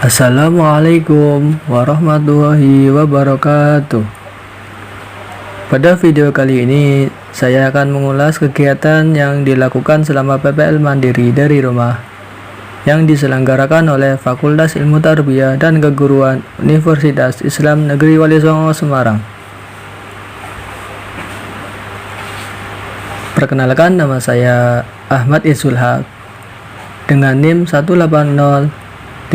Assalamualaikum warahmatullahi wabarakatuh. Pada video kali ini, saya akan mengulas kegiatan yang dilakukan selama PPL Mandiri dari rumah yang diselenggarakan oleh Fakultas Ilmu Tarbiyah dan Keguruan Universitas Islam Negeri Wali Songo, Semarang. Perkenalkan, nama saya Ahmad Isul Haq dengan NIM 180361008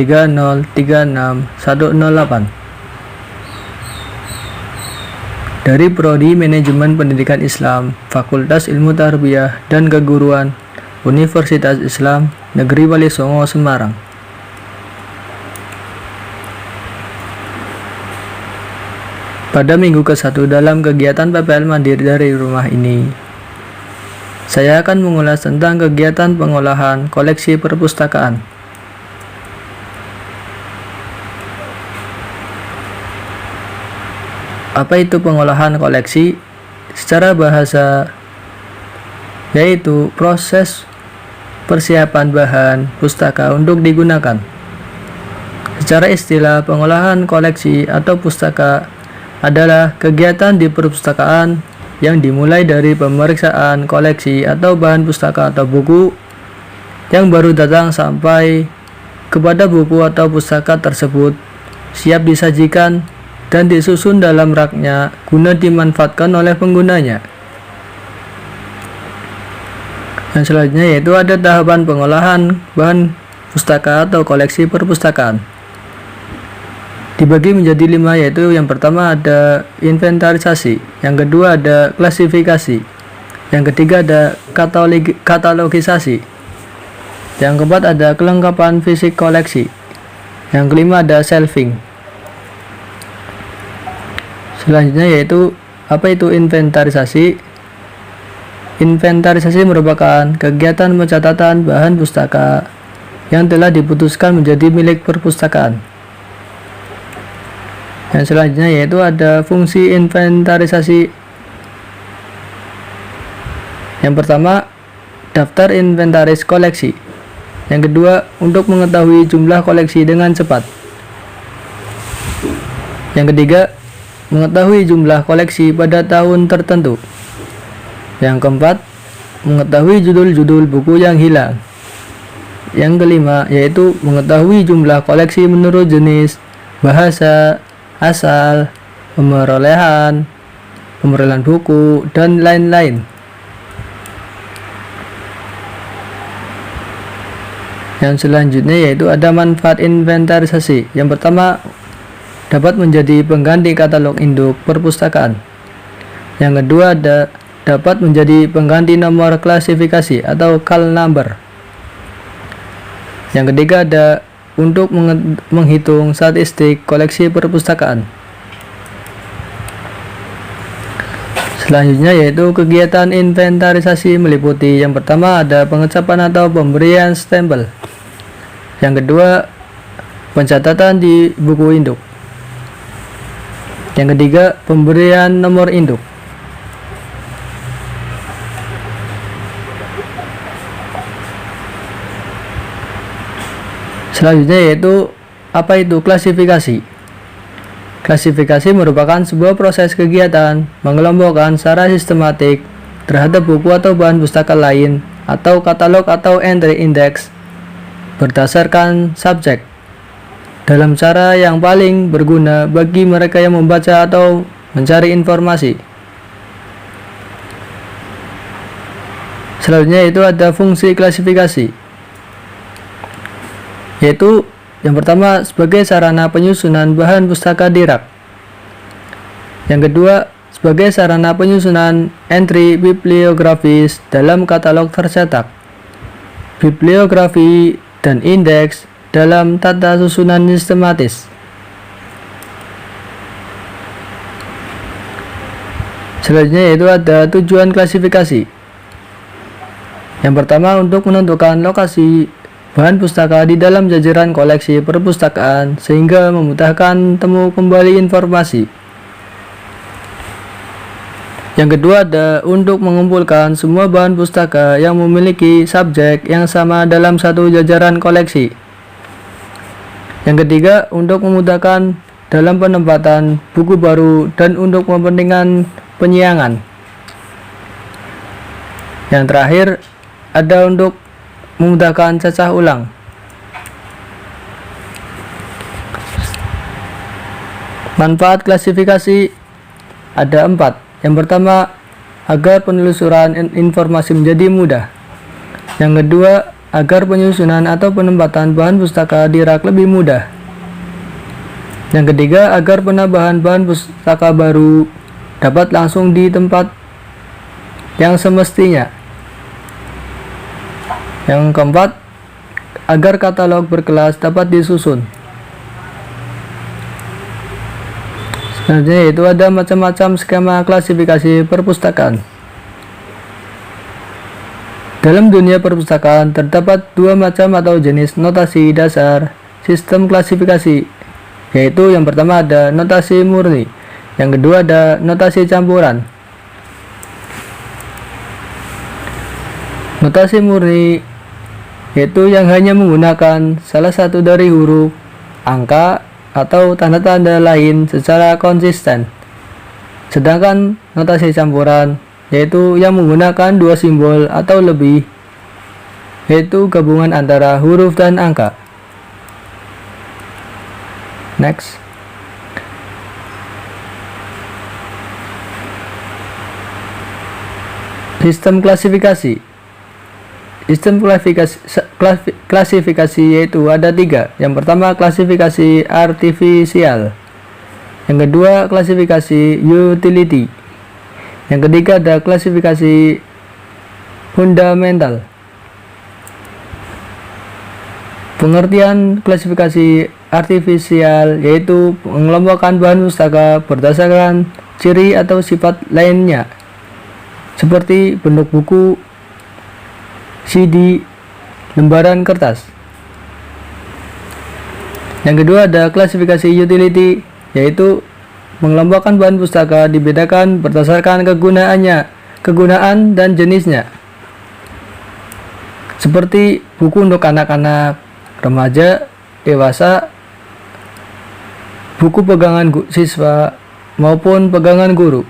dari Prodi Manajemen Pendidikan Islam, Fakultas Ilmu Tarbiyah dan Keguruan Universitas Islam Negeri Wali Songo, Semarang. Pada minggu ke-1 dalam kegiatan PPL Mandiri dari rumah ini, saya akan mengulas tentang kegiatan pengolahan koleksi perpustakaan. Apa itu pengolahan koleksi? Secara bahasa, yaitu proses persiapan bahan pustaka untuk digunakan. Secara istilah, pengolahan koleksi atau pustaka adalah kegiatan di perpustakaan yang dimulai dari pemeriksaan koleksi atau bahan pustaka atau buku yang baru datang sampai kepada buku atau pustaka tersebut siap disajikan dan disusun dalam raknya guna dimanfaatkan oleh penggunanya. Dan selanjutnya yaitu ada tahapan pengolahan bahan pustaka atau koleksi perpustakaan. Dibagi menjadi 5, yaitu yang pertama ada inventarisasi, yang kedua ada klasifikasi, yang ketiga ada katalogisasi, yang keempat ada kelengkapan fisik koleksi, yang kelima ada shelving. Selanjutnya yaitu apa itu inventarisasi? Inventarisasi merupakan kegiatan pencatatan bahan pustaka yang telah diputuskan menjadi milik perpustakaan. Yang selanjutnya yaitu ada fungsi inventarisasi. Yang pertama, daftar inventaris koleksi. Yang kedua, untuk mengetahui jumlah koleksi dengan cepat. Yang ketiga, mengetahui jumlah koleksi pada tahun tertentu. Yang keempat, mengetahui judul-judul buku yang hilang. Yang kelima, yaitu mengetahui jumlah koleksi menurut jenis, bahasa, asal, perolehan buku, dan lain-lain. Yang selanjutnya yaitu ada manfaat inventarisasi. Yang pertama, dapat menjadi pengganti katalog induk perpustakaan. Yang kedua dapat menjadi pengganti nomor klasifikasi atau call number. Yang ketiga ada untuk menghitung statistik koleksi perpustakaan. Selanjutnya yaitu kegiatan inventarisasi meliputi yang pertama ada pengecapan atau pemberian stempel. Yang kedua, pencatatan di buku induk. Yang ketiga, pemberian nomor induk. Selanjutnya yaitu apa itu klasifikasi? Klasifikasi merupakan sebuah proses kegiatan mengelompokkan secara sistematik terhadap buku atau bahan pustaka lain atau katalog atau entry index berdasarkan subjek, dalam cara yang paling berguna bagi mereka yang membaca atau mencari informasi. Selanjutnya itu ada fungsi klasifikasi, yaitu yang pertama sebagai sarana penyusunan bahan pustaka di rak. Yang kedua sebagai sarana penyusunan entry bibliografis dalam katalog tercetak, bibliografi dan indeks dalam tata susunan sistematis. Selanjutnya yaitu ada tujuan klasifikasi. Yang pertama untuk menentukan lokasi bahan pustaka di dalam jajaran koleksi perpustakaan sehingga memudahkan temu kembali informasi. Yang kedua ada untuk mengumpulkan semua bahan pustaka yang memiliki subjek yang sama dalam satu jajaran koleksi. Yang ketiga, untuk memudahkan dalam penempatan buku baru dan untuk kepentingan penyiangan. Yang terakhir, ada untuk memudahkan cacah ulang. Manfaat klasifikasi ada 4. Yang pertama, agar penelusuran informasi menjadi mudah. Yang kedua, agar penyusunan atau penempatan bahan pustaka di rak lebih mudah. Yang ketiga, agar penambahan bahan pustaka baru dapat langsung di tempat yang semestinya. Yang keempat, agar katalog berkelas dapat disusun. Selanjutnya yaitu ada macam-macam skema klasifikasi perpustakaan. Dalam dunia perpustakaan terdapat 2 macam atau jenis notasi dasar sistem klasifikasi, yaitu yang pertama ada notasi murni, yang kedua ada notasi campuran. Notasi murni yaitu yang hanya menggunakan salah satu dari huruf, angka, atau tanda-tanda lain secara konsisten. Sedangkan notasi campuran yaitu yang menggunakan 2 simbol atau lebih, yaitu gabungan antara huruf dan angka. Next. Sistem klasifikasi. Sistem klasifikasi yaitu ada 3. Yang pertama, klasifikasi artifisial. Yang kedua, klasifikasi utility. Yang ketiga ada klasifikasi fundamental. Pengertian klasifikasi artifisial yaitu mengelompokkan bahan pustaka berdasarkan ciri atau sifat lainnya, seperti bentuk buku, CD, lembaran kertas. Yang kedua ada klasifikasi utility, yaitu mengelompokkan bahan pustaka dibedakan berdasarkan kegunaan dan jenisnya, seperti buku untuk anak-anak, remaja, dewasa, buku pegangan siswa maupun pegangan guru.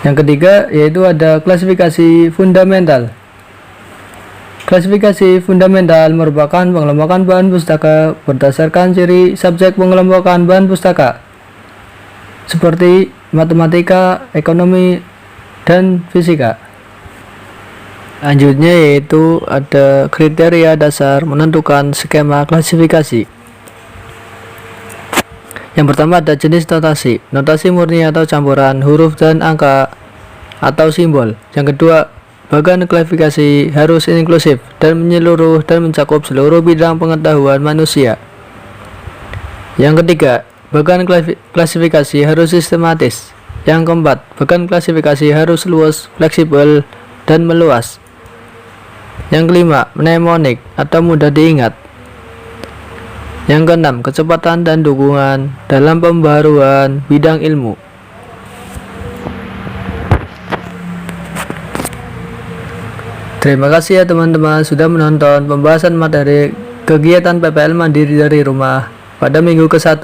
Yang ketiga yaitu ada klasifikasi fundamental. Klasifikasi fundamental merupakan pengelompokan bahan pustaka berdasarkan ciri subjek pengelompokan bahan pustaka, seperti matematika, ekonomi, dan fisika. Selanjutnya yaitu ada kriteria dasar menentukan skema klasifikasi. Yang pertama ada jenis notasi, notasi murni atau campuran huruf dan angka atau simbol. Yang kedua, bagan klasifikasi harus inklusif dan menyeluruh dan mencakup seluruh bidang pengetahuan manusia. Yang ketiga, bagan klasifikasi harus sistematis. Yang keempat, bagan klasifikasi harus luas, fleksibel, dan meluas. Yang kelima, mnemonik atau mudah diingat. Yang keenam, kecepatan dan dukungan dalam pembaharuan bidang ilmu. Terima kasih ya teman-teman sudah menonton pembahasan materi kegiatan PPL Mandiri dari rumah pada minggu ke-1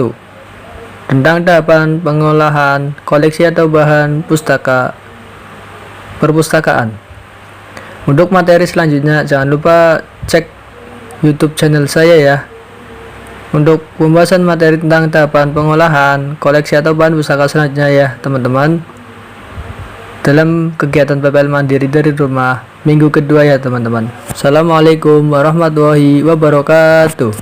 tentang tahapan pengolahan koleksi atau bahan pustaka perpustakaan. Untuk materi selanjutnya jangan lupa cek YouTube channel saya ya. Untuk pembahasan materi tentang tahapan pengolahan koleksi atau bahan pustaka selanjutnya ya teman-teman, dalam kegiatan PPL Mandiri dari rumah minggu kedua ya teman-teman. Assalamualaikum warahmatullahi wabarakatuh.